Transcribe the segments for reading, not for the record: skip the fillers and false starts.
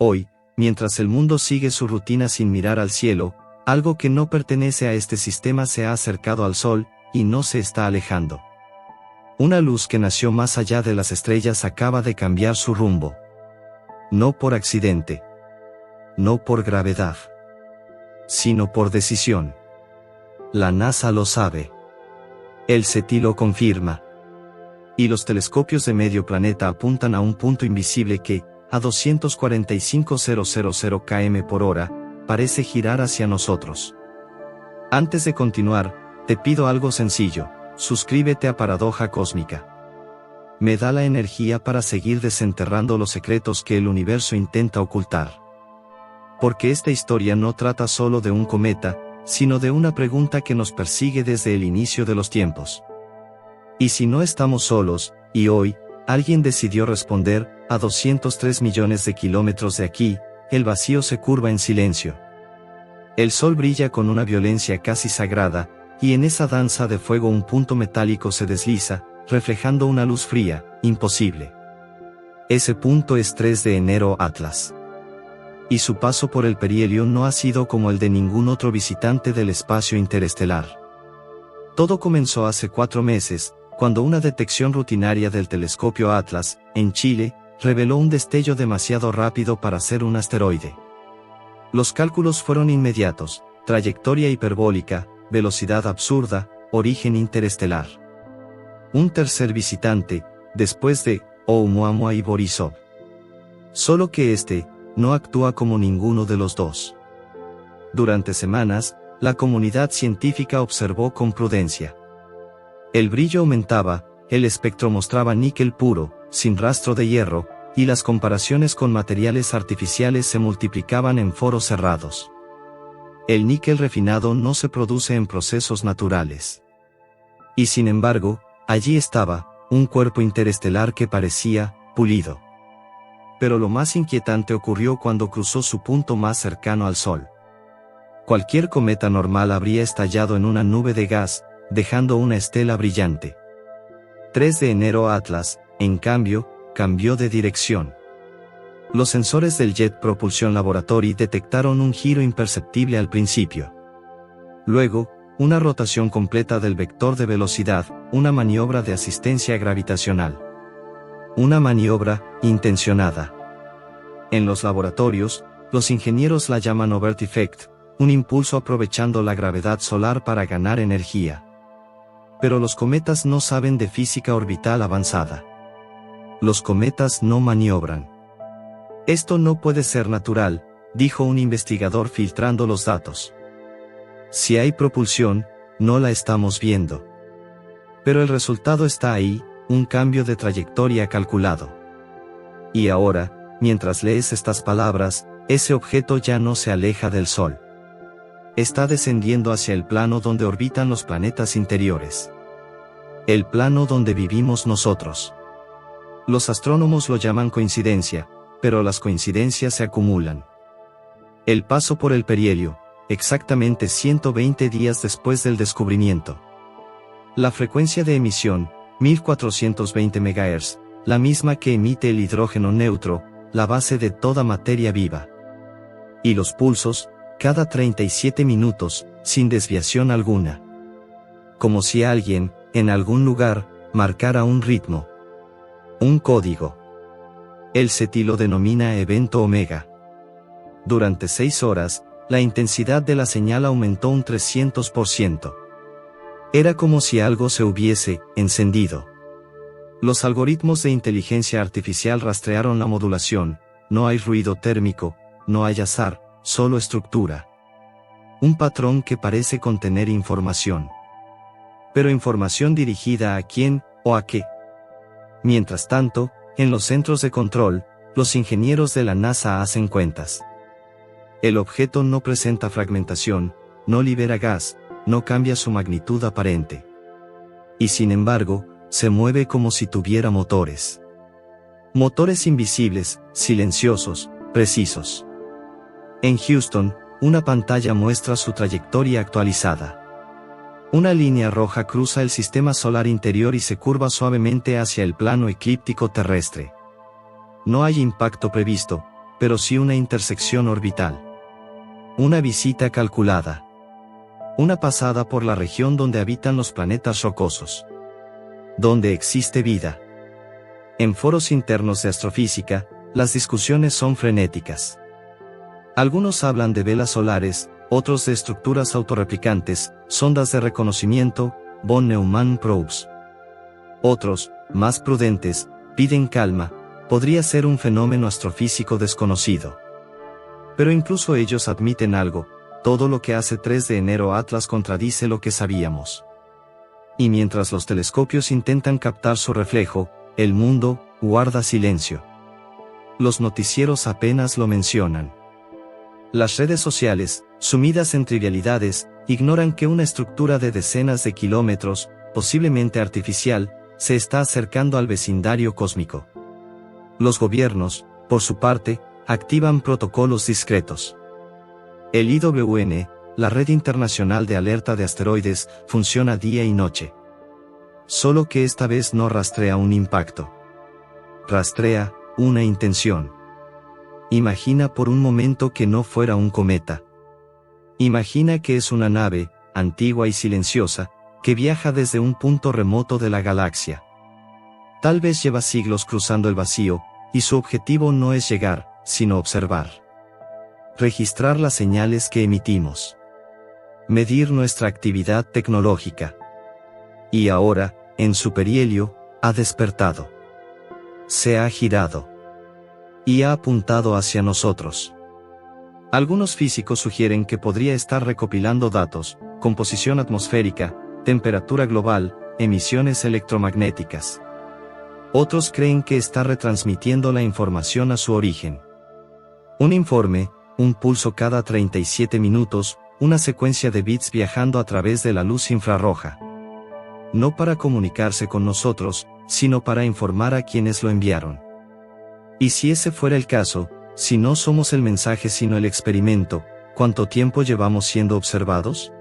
Hoy, mientras el mundo sigue su rutina sin mirar al cielo, algo que no pertenece a este sistema se ha acercado al Sol, y no se está alejando. Una luz que nació más allá de las estrellas acaba de cambiar su rumbo. No por accidente. No por gravedad. Sino por decisión. La NASA lo sabe. El SETI lo confirma. Y los telescopios de medio planeta apuntan a un punto invisible que, a 245.000 km/h, parece girar hacia nosotros. Antes de continuar, te pido algo sencillo: suscríbete a Paradoja Cósmica. Me da la energía para seguir desenterrando los secretos que el universo intenta ocultar. Porque esta historia no trata solo de un cometa, sino de una pregunta que nos persigue desde el inicio de los tiempos. ¿Y si no estamos solos, y hoy, alguien decidió responder, a 203 millones de kilómetros de aquí, el vacío se curva en silencio? El Sol brilla con una violencia casi sagrada, y en esa danza de fuego un punto metálico se desliza, reflejando una luz fría, imposible. Ese punto es 3 de enero Atlas. Y su paso por el perihelio no ha sido como el de ningún otro visitante del espacio interestelar. Todo comenzó hace 4 meses, cuando una detección rutinaria del telescopio Atlas, en Chile, reveló un destello demasiado rápido para ser un asteroide. Los cálculos fueron inmediatos: trayectoria hiperbólica, velocidad absurda, origen interestelar. Un tercer visitante, después de Oumuamua y Borisov. Solo que este, no actúa como ninguno de los dos. Durante semanas, la comunidad científica observó con prudencia. El brillo aumentaba, el espectro mostraba níquel puro, sin rastro de hierro, y las comparaciones con materiales artificiales se multiplicaban en foros cerrados. El níquel refinado no se produce en procesos naturales. Y sin embargo, allí estaba, un cuerpo interestelar que parecía pulido. Pero lo más inquietante ocurrió cuando cruzó su punto más cercano al Sol. Cualquier cometa normal habría estallado en una nube de gas, dejando una estela brillante. 3 de enero Atlas, en cambio, cambió de dirección. Los sensores del Jet Propulsion Laboratory detectaron un giro imperceptible al principio. Luego, una rotación completa del vector de velocidad, una maniobra de asistencia gravitacional. Una maniobra intencionada. En los laboratorios, los ingenieros la llaman overt effect, un impulso aprovechando la gravedad solar para ganar energía. Pero los cometas no saben de física orbital avanzada. Los cometas no maniobran. Esto no puede ser natural, dijo un investigador filtrando los datos. Si hay propulsión, no la estamos viendo. Pero el resultado está ahí, un cambio de trayectoria calculado. Y ahora, mientras lees estas palabras, ese objeto ya no se aleja del Sol. Está descendiendo hacia el plano donde orbitan los planetas interiores. El plano donde vivimos nosotros. Los astrónomos lo llaman coincidencia, pero las coincidencias se acumulan. El paso por el perihelio, exactamente 120 días después del descubrimiento. La frecuencia de emisión, 1420 MHz, la misma que emite el hidrógeno neutro, la base de toda materia viva. Y los pulsos, cada 37 minutos, sin desviación alguna. Como si alguien, en algún lugar, marcara un ritmo. Un código. El SETI lo denomina evento omega. Durante 6 horas, la intensidad de la señal aumentó un 300%. Era como si algo se hubiese encendido. Los algoritmos de inteligencia artificial rastrearon la modulación: no hay ruido térmico, no hay azar, solo estructura. Un patrón que parece contener información. Pero información dirigida ¿a quién, o a qué? Mientras tanto, en los centros de control, los ingenieros de la NASA hacen cuentas. El objeto no presenta fragmentación, no libera gas, no cambia su magnitud aparente. Y sin embargo, se mueve como si tuviera motores. Motores invisibles, silenciosos, precisos. En Houston, una pantalla muestra su trayectoria actualizada. Una línea roja cruza el sistema solar interior y se curva suavemente hacia el plano eclíptico terrestre. No hay impacto previsto, pero sí una intersección orbital. Una visita calculada. Una pasada por la región donde habitan los planetas rocosos. Donde existe vida. En foros internos de astrofísica, las discusiones son frenéticas. Algunos hablan de velas solares, otros de estructuras autorreplicantes, sondas de reconocimiento, von Neumann probes. Otros, más prudentes, piden calma, podría ser un fenómeno astrofísico desconocido. Pero incluso ellos admiten algo, todo lo que hace 3 de enero Atlas contradice lo que sabíamos. Y mientras los telescopios intentan captar su reflejo, el mundo guarda silencio. Los noticieros apenas lo mencionan. Las redes sociales, sumidas en trivialidades, ignoran que una estructura de decenas de kilómetros, posiblemente artificial, se está acercando al vecindario cósmico. Los gobiernos, por su parte, activan protocolos discretos. El IWN, la Red Internacional de Alerta de Asteroides, funciona día y noche. Solo que esta vez no rastrea un impacto. Rastrea una intención. Imagina por un momento que no fuera un cometa. Imagina que es una nave, antigua y silenciosa, que viaja desde un punto remoto de la galaxia. Tal vez lleva siglos cruzando el vacío, y su objetivo no es llegar, sino observar. Registrar las señales que emitimos. Medir nuestra actividad tecnológica. Y ahora, en su perihelio, ha despertado. Se ha girado. Y ha apuntado hacia nosotros. Algunos físicos sugieren que podría estar recopilando datos, composición atmosférica, temperatura global, emisiones electromagnéticas. Otros creen que está retransmitiendo la información a su origen. Un informe, un pulso cada 37 minutos, una secuencia de bits viajando a través de la luz infrarroja. No para comunicarse con nosotros, sino para informar a quienes lo enviaron. Y si ese fuera el caso, si no somos el mensaje sino el experimento, ¿cuánto tiempo llevamos siendo observados?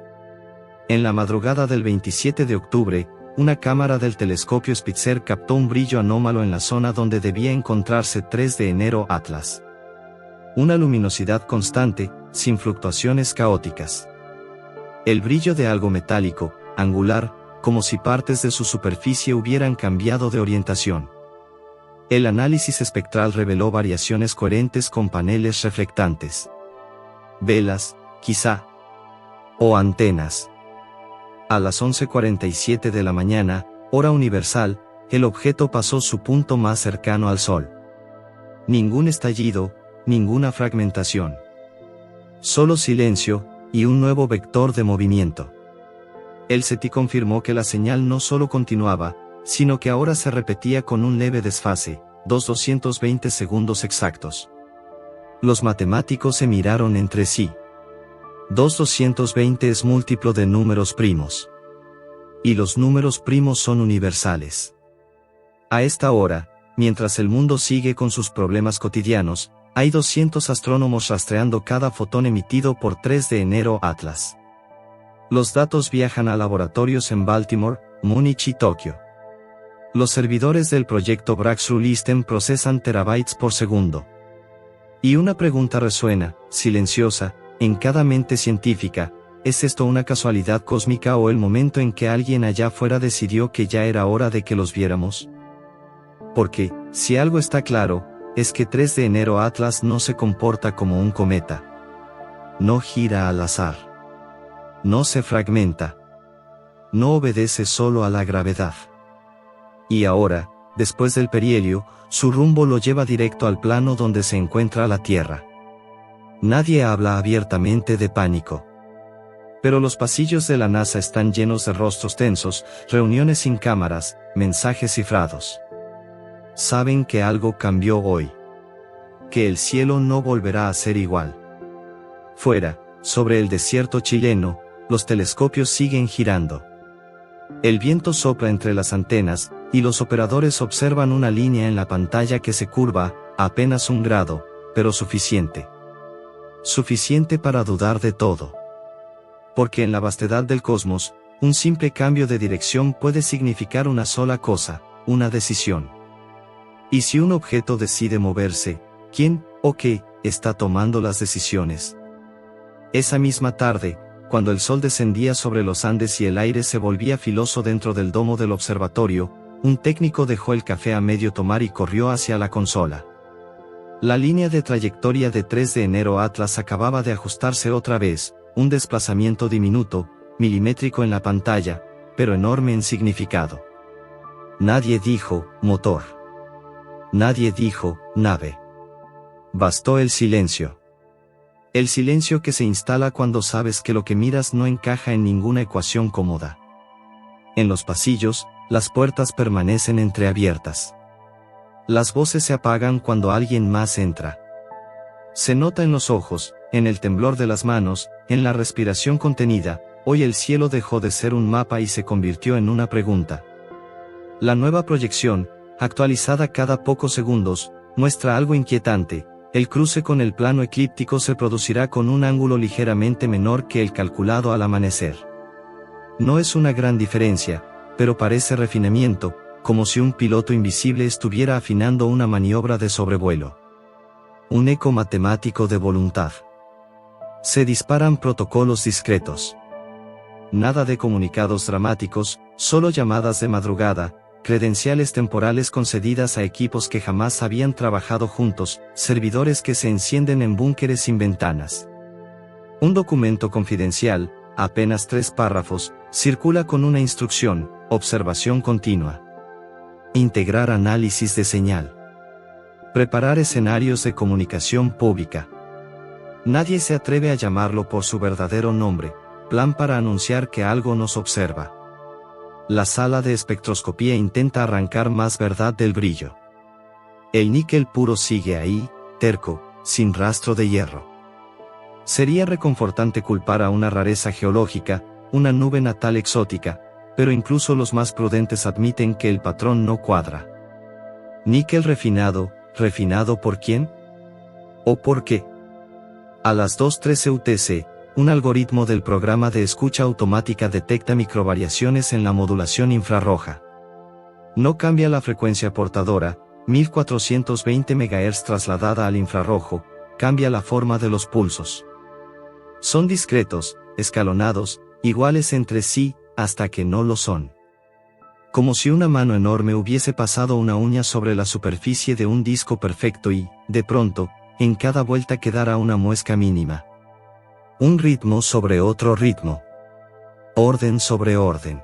En la madrugada del 27 de octubre, una cámara del telescopio Spitzer captó un brillo anómalo en la zona donde debía encontrarse 3 de enero Atlas. Una luminosidad constante, sin fluctuaciones caóticas. El brillo de algo metálico, angular, como si partes de su superficie hubieran cambiado de orientación. El análisis espectral reveló variaciones coherentes con paneles reflectantes. Velas, quizá. O antenas. A las 11:47 de la mañana, hora universal, el objeto pasó su punto más cercano al Sol. Ningún estallido, ninguna fragmentación. Solo silencio, y un nuevo vector de movimiento. El SETI confirmó que la señal no solo continuaba, sino que ahora se repetía con un leve desfase, 220 segundos exactos. Los matemáticos se miraron entre sí. 220 es múltiplo de números primos. Y los números primos son universales. A esta hora, mientras el mundo sigue con sus problemas cotidianos, hay 200 astrónomos rastreando cada fotón emitido por 3 de enero Atlas. Los datos viajan a laboratorios en Baltimore, Múnich y Tokio. Los servidores del proyecto Braxruh-Listen procesan terabytes por segundo. Y una pregunta resuena, silenciosa, en cada mente científica: ¿es esto una casualidad cósmica o el momento en que alguien allá afuera decidió que ya era hora de que los viéramos? Porque, si algo está claro, es que 3 de enero Atlas no se comporta como un cometa. No gira al azar. No se fragmenta. No obedece solo a la gravedad. Y ahora, después del perihelio, su rumbo lo lleva directo al plano donde se encuentra la Tierra. Nadie habla abiertamente de pánico. Pero los pasillos de la NASA están llenos de rostros tensos, reuniones sin cámaras, mensajes cifrados. Saben que algo cambió hoy. Que el cielo no volverá a ser igual. Fuera, sobre el desierto chileno, los telescopios siguen girando. El viento sopla entre las antenas, y los operadores observan una línea en la pantalla que se curva, a apenas 1 grado, pero suficiente. Suficiente para dudar de todo. Porque en la vastedad del cosmos, un simple cambio de dirección puede significar una sola cosa, una decisión. Y si un objeto decide moverse, ¿quién ¿O que está tomando las decisiones? Esa misma tarde, cuando el sol descendía sobre los Andes y el aire se volvía filoso dentro del domo del observatorio, un técnico dejó el café a medio tomar y corrió hacia la consola. La línea de trayectoria de 3 de enero Atlas acababa de ajustarse otra vez, un desplazamiento diminuto, milimétrico en la pantalla, pero enorme en significado. Nadie dijo, motor. Nadie dijo, nave. Bastó el silencio. El silencio que se instala cuando sabes que lo que miras no encaja en ninguna ecuación cómoda. En los pasillos, las puertas permanecen entreabiertas. Las voces se apagan cuando alguien más entra. Se nota en los ojos, en el temblor de las manos, en la respiración contenida. Hoy el cielo dejó de ser un mapa y se convirtió en una pregunta. La nueva proyección, actualizada cada pocos segundos, muestra algo inquietante. El cruce con el plano eclíptico se producirá con un ángulo ligeramente menor que el calculado al amanecer. No es una gran diferencia, pero parece refinamiento, como si un piloto invisible estuviera afinando una maniobra de sobrevuelo. Un eco matemático de voluntad. Se disparan protocolos discretos. Nada de comunicados dramáticos, solo llamadas de madrugada, credenciales temporales concedidas a equipos que jamás habían trabajado juntos, servidores que se encienden en búnkeres sin ventanas. Un documento confidencial, apenas 3 párrafos, circula con una instrucción: observación continua. Integrar análisis de señal. Preparar escenarios de comunicación pública. Nadie se atreve a llamarlo por su verdadero nombre: plan para anunciar que algo nos observa. La sala de espectroscopía intenta arrancar más verdad del brillo. El níquel puro sigue ahí, terco, sin rastro de hierro. Sería reconfortante culpar a una rareza geológica, una nube natal exótica, pero incluso los más prudentes admiten que el patrón no cuadra. Níquel refinado, ¿refinado por quién? ¿O por qué? A las 2:13 UTC, un algoritmo del programa de escucha automática detecta microvariaciones en la modulación infrarroja. No cambia la frecuencia portadora, 1420 MHz trasladada al infrarrojo, cambia la forma de los pulsos. Son discretos, escalonados, iguales entre sí, hasta que no lo son. Como si una mano enorme hubiese pasado una uña sobre la superficie de un disco perfecto y, de pronto, en cada vuelta quedara una muesca mínima. Un ritmo sobre otro ritmo. Orden sobre orden.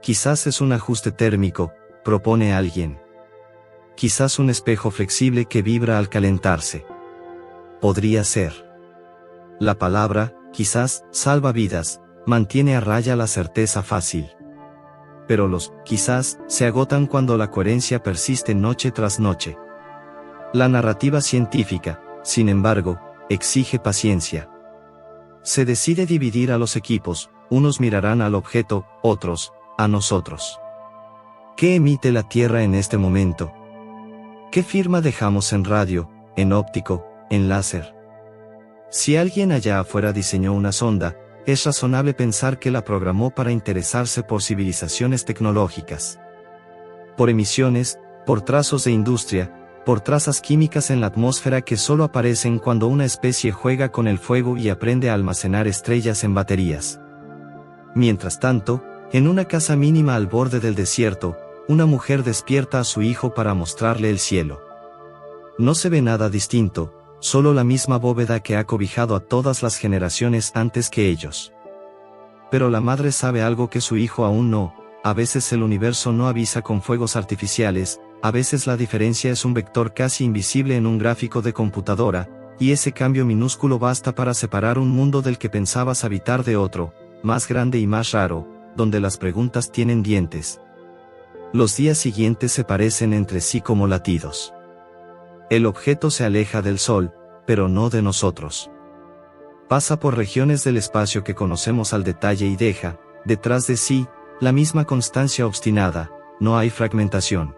Quizás es un ajuste térmico, propone alguien. Quizás un espejo flexible que vibra al calentarse. Podría ser. La palabra, quizás, salva vidas, mantiene a raya la certeza fácil. Pero los quizás se agotan cuando la coherencia persiste noche tras noche. La narrativa científica, sin embargo, exige paciencia. Se decide dividir a los equipos, unos mirarán al objeto, otros, a nosotros. ¿Qué emite la Tierra en este momento? ¿Qué firma dejamos en radio, en óptico, en láser? Si alguien allá afuera diseñó una sonda, es razonable pensar que la programó para interesarse por civilizaciones tecnológicas. Por emisiones, por trazos de industria, por trazas químicas en la atmósfera que solo aparecen cuando una especie juega con el fuego y aprende a almacenar estrellas en baterías. Mientras tanto, en una casa mínima al borde del desierto, una mujer despierta a su hijo para mostrarle el cielo. No se ve nada distinto, solo la misma bóveda que ha cobijado a todas las generaciones antes que ellos. Pero la madre sabe algo que su hijo aún no: a veces el universo no avisa con fuegos artificiales, a veces la diferencia es un vector casi invisible en un gráfico de computadora, y ese cambio minúsculo basta para separar un mundo del que pensabas habitar de otro, más grande y más raro, donde las preguntas tienen dientes. Los días siguientes se parecen entre sí como latidos. El objeto se aleja del Sol, pero no de nosotros. Pasa por regiones del espacio que conocemos al detalle y deja, detrás de sí, la misma constancia obstinada: no hay fragmentación.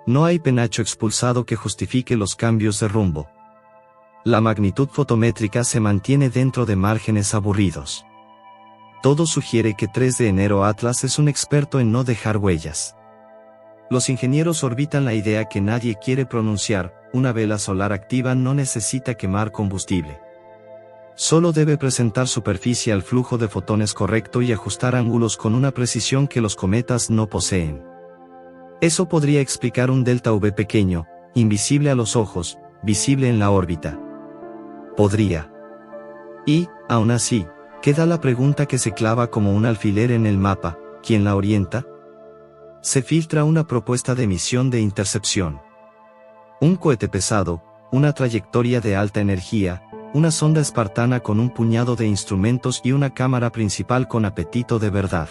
No hay penacho expulsado que justifique los cambios de rumbo. La magnitud fotométrica se mantiene dentro de márgenes aburridos. Todo sugiere que 3 de enero Atlas es un experto en no dejar huellas. Los ingenieros orbitan la idea que nadie quiere pronunciar: una vela solar activa no necesita quemar combustible. Solo debe presentar superficie al flujo de fotones correcto y ajustar ángulos con una precisión que los cometas no poseen. Eso podría explicar un delta V pequeño, invisible a los ojos, visible en la órbita. Podría. Y, aún así, queda la pregunta que se clava como un alfiler en el mapa: ¿quién la orienta? Se filtra una propuesta de misión de intercepción. Un cohete pesado, una trayectoria de alta energía, una sonda espartana con un puñado de instrumentos y una cámara principal con apetito de verdad.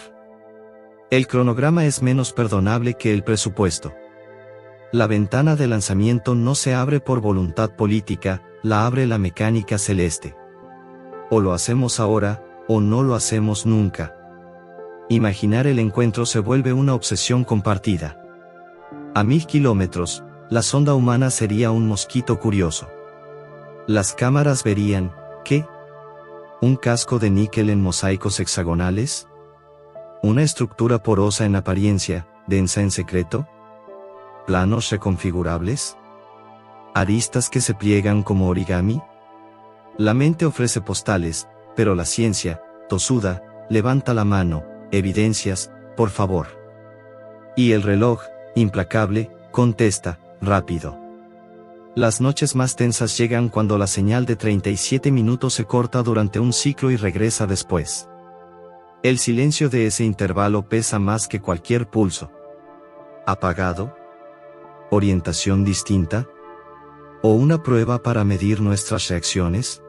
El cronograma es menos perdonable que el presupuesto. La ventana de lanzamiento no se abre por voluntad política, la abre la mecánica celeste. O lo hacemos ahora, o no lo hacemos nunca. Imaginar el encuentro se vuelve una obsesión compartida. A 1000 kilómetros, la sonda humana sería un mosquito curioso. Las cámaras verían, ¿qué? ¿Un casco de níquel en mosaicos hexagonales? ¿Una estructura porosa en apariencia, densa en secreto? ¿Planos reconfigurables? ¿Aristas que se pliegan como origami? La mente ofrece postales, pero la ciencia, tosuda, levanta la mano: evidencias, por favor. Y el reloj, implacable, contesta: rápido. Las noches más tensas llegan cuando la señal de 37 minutos se corta durante un ciclo y regresa después. El silencio de ese intervalo pesa más que cualquier pulso. ¿Apagado? ¿Orientación distinta? ¿O una prueba para medir nuestras reacciones?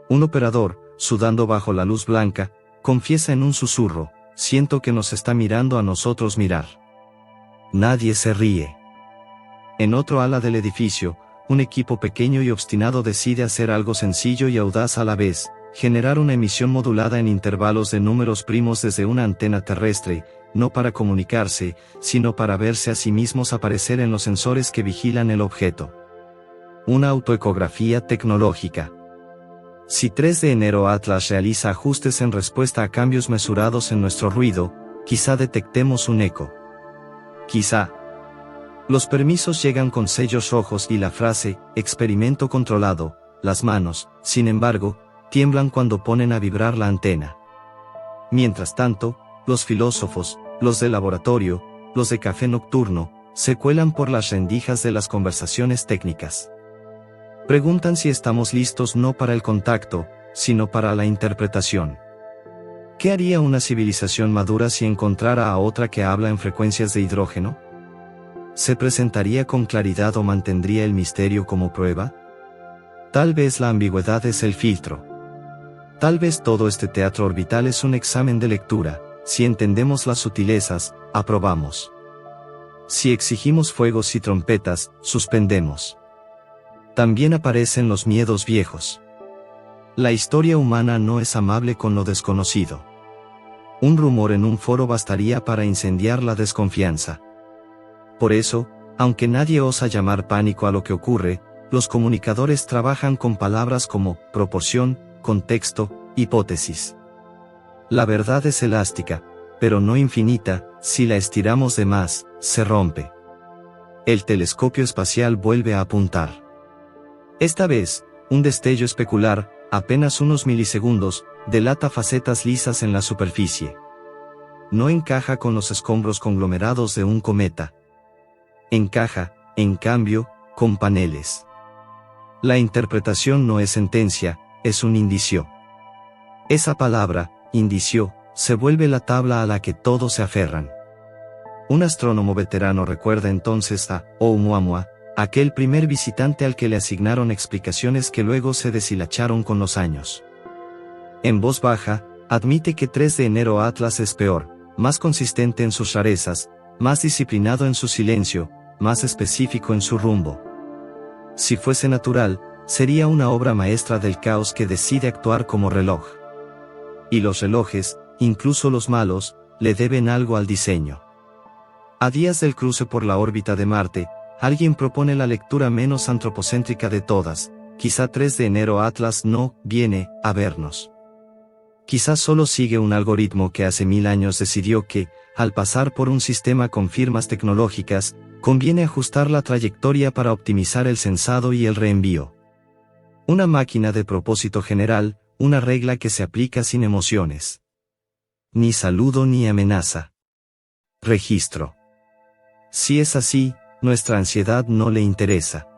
Un operador, sudando bajo la luz blanca, confiesa en un susurro: siento que nos está mirando a nosotros mirar. Nadie se ríe. En otro ala del edificio, un equipo pequeño y obstinado decide hacer algo sencillo y audaz a la vez: generar una emisión modulada en intervalos de números primos desde una antena terrestre, no para comunicarse, sino para verse a sí mismos aparecer en los sensores que vigilan el objeto. Una autoecografía tecnológica. Si 3 de enero Atlas realiza ajustes en respuesta a cambios mesurados en nuestro ruido, quizá detectemos un eco. Quizá. Los permisos llegan con sellos rojos y la frase: experimento controlado. Las manos, sin embargo, tiemblan cuando ponen a vibrar la antena. Mientras tanto, los filósofos, los de laboratorio, los de café nocturno, se cuelan por las rendijas de las conversaciones técnicas. Preguntan si estamos listos no para el contacto, sino para la interpretación. ¿Qué haría una civilización madura si encontrara a otra que habla en frecuencias de hidrógeno? ¿Se presentaría con claridad o mantendría el misterio como prueba? Tal vez la ambigüedad es el filtro. Tal vez todo este teatro orbital es un examen de lectura: si entendemos las sutilezas, aprobamos. Si exigimos fuegos y trompetas, suspendemos. También aparecen los miedos viejos. La historia humana no es amable con lo desconocido. Un rumor en un foro bastaría para incendiar la desconfianza. Por eso, aunque nadie osa llamar pánico a lo que ocurre, los comunicadores trabajan con palabras como proporción, contexto, hipótesis. La verdad es elástica, pero no infinita. Si la estiramos de más, se rompe. El telescopio espacial vuelve a apuntar. Esta vez, un destello especular, apenas unos milisegundos, delata facetas lisas en la superficie. No encaja con los escombros conglomerados de un cometa. Encaja, en cambio, con paneles. La interpretación no es sentencia, es un indicio. Esa palabra, indicio, se vuelve la tabla a la que todos se aferran. Un astrónomo veterano recuerda entonces a Oumuamua, aquel primer visitante al que le asignaron explicaciones que luego se deshilacharon con los años. En voz baja, admite que 3 de enero Atlas es peor, más consistente en sus rarezas, más disciplinado en su silencio, más específico en su rumbo. Si fuese natural, sería una obra maestra del caos que decide actuar como reloj. Y los relojes, incluso los malos, le deben algo al diseño. A días del cruce por la órbita de Marte, alguien propone la lectura menos antropocéntrica de todas: quizá 3 de enero Atlas no viene a vernos. Quizá solo sigue un algoritmo que hace 1000 años decidió que, al pasar por un sistema con firmas tecnológicas, conviene ajustar la trayectoria para optimizar el censado y el reenvío. Una máquina de propósito general, una regla que se aplica sin emociones. Ni saludo ni amenaza. Registro. Si es así, nuestra ansiedad no le interesa.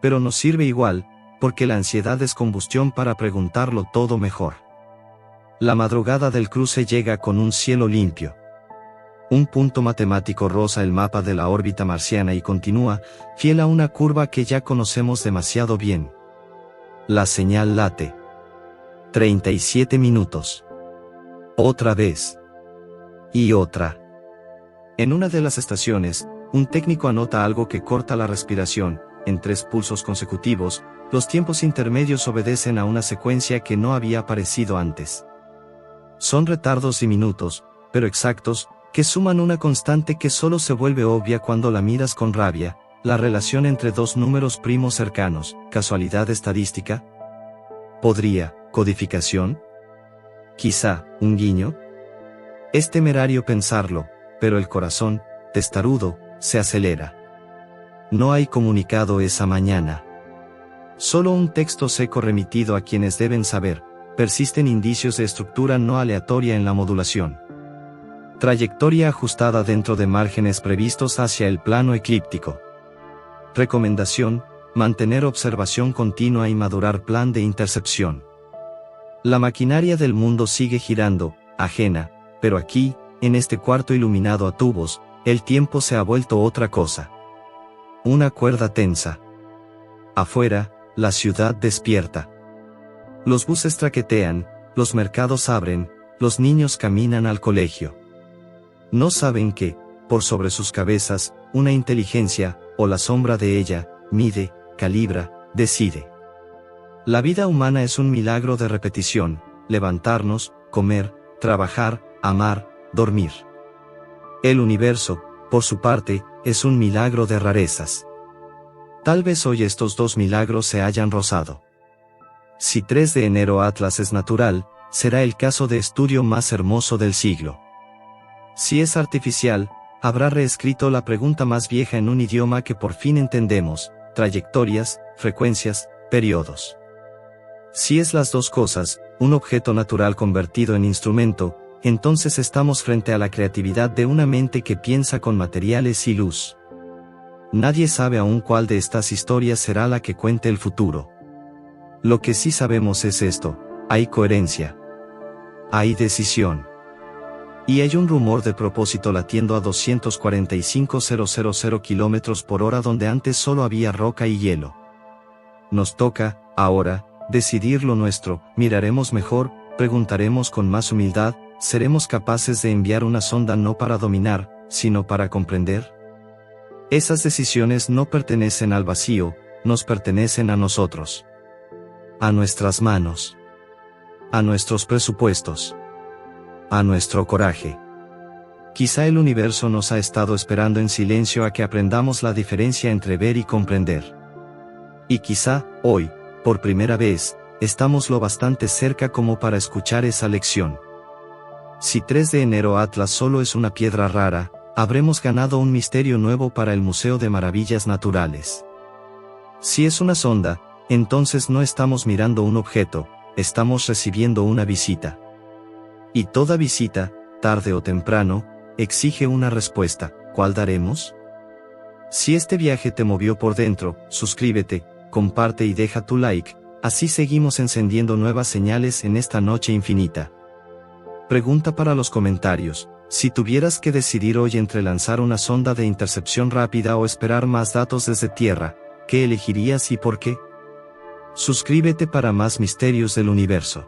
Pero nos sirve igual, porque la ansiedad es combustión para preguntarlo todo mejor. La madrugada del cruce llega con un cielo limpio. Un punto matemático roza el mapa de la órbita marciana y continúa, fiel a una curva que ya conocemos demasiado bien. La señal late. 37 minutos. Otra vez. Y otra. En una de las estaciones, un técnico anota algo que corta la respiración. En 3 pulsos consecutivos, los tiempos intermedios obedecen a una secuencia que no había aparecido antes. Son retardos diminutos, pero exactos, que suman una constante que solo se vuelve obvia cuando la miras con rabia, la relación entre 2 números primos cercanos. ¿Casualidad estadística? ¿Podría, codificación? Quizá, un guiño. Es temerario pensarlo, pero el corazón, testarudo, se acelera. No hay comunicado esa mañana. Solo un texto seco remitido a quienes deben saber. Persisten indicios de estructura no aleatoria en la modulación. Trayectoria ajustada dentro de márgenes previstos hacia el plano eclíptico. Recomendación: mantener observación continua y madurar plan de intercepción. La maquinaria del mundo sigue girando, ajena, pero aquí, en este cuarto iluminado a tubos, el tiempo se ha vuelto otra cosa. Una cuerda tensa. Afuera, la ciudad despierta. Los buses traquetean, los mercados abren, los niños caminan al colegio. No saben que, por sobre sus cabezas, una inteligencia, o la sombra de ella, mide, calibra, decide. La vida humana es un milagro de repetición: levantarnos, comer, trabajar, amar, dormir. El universo, por su parte, es un milagro de rarezas. Tal vez hoy estos 2 milagros se hayan rozado. Si 3 de enero Atlas es natural, será el caso de estudio más hermoso del siglo. Si es artificial, habrá reescrito la pregunta más vieja en un idioma que por fin entendemos: trayectorias, frecuencias, periodos. Si es las 2 cosas, un objeto natural convertido en instrumento, entonces estamos frente a la creatividad de una mente que piensa con materiales y luz. Nadie sabe aún cuál de estas historias será la que cuente el futuro. Lo que sí sabemos es esto: hay coherencia. Hay decisión. Y hay un rumor de propósito latiendo a 245.000 km/h donde antes solo había roca y hielo. Nos toca, ahora, decidir lo nuestro. Miraremos mejor, preguntaremos con más humildad, ¿seremos capaces de enviar una sonda no para dominar, sino para comprender? Esas decisiones no pertenecen al vacío, nos pertenecen a nosotros. A nuestras manos. A nuestros presupuestos. A nuestro coraje. Quizá el universo nos ha estado esperando en silencio a que aprendamos la diferencia entre ver y comprender. Y quizá, hoy, por primera vez, estamos lo bastante cerca como para escuchar esa lección. Si 3 de enero Atlas solo es una piedra rara, habremos ganado un misterio nuevo para el Museo de Maravillas Naturales. Si es una sonda, entonces no estamos mirando un objeto, estamos recibiendo una visita. Y toda visita, tarde o temprano, exige una respuesta. ¿Cuál daremos? Si este viaje te movió por dentro, suscríbete, comparte y deja tu like, así seguimos encendiendo nuevas señales en esta noche infinita. Pregunta para los comentarios: si tuvieras que decidir hoy entre lanzar una sonda de intercepción rápida o esperar más datos desde Tierra, ¿qué elegirías y por qué? Suscríbete para más misterios del universo.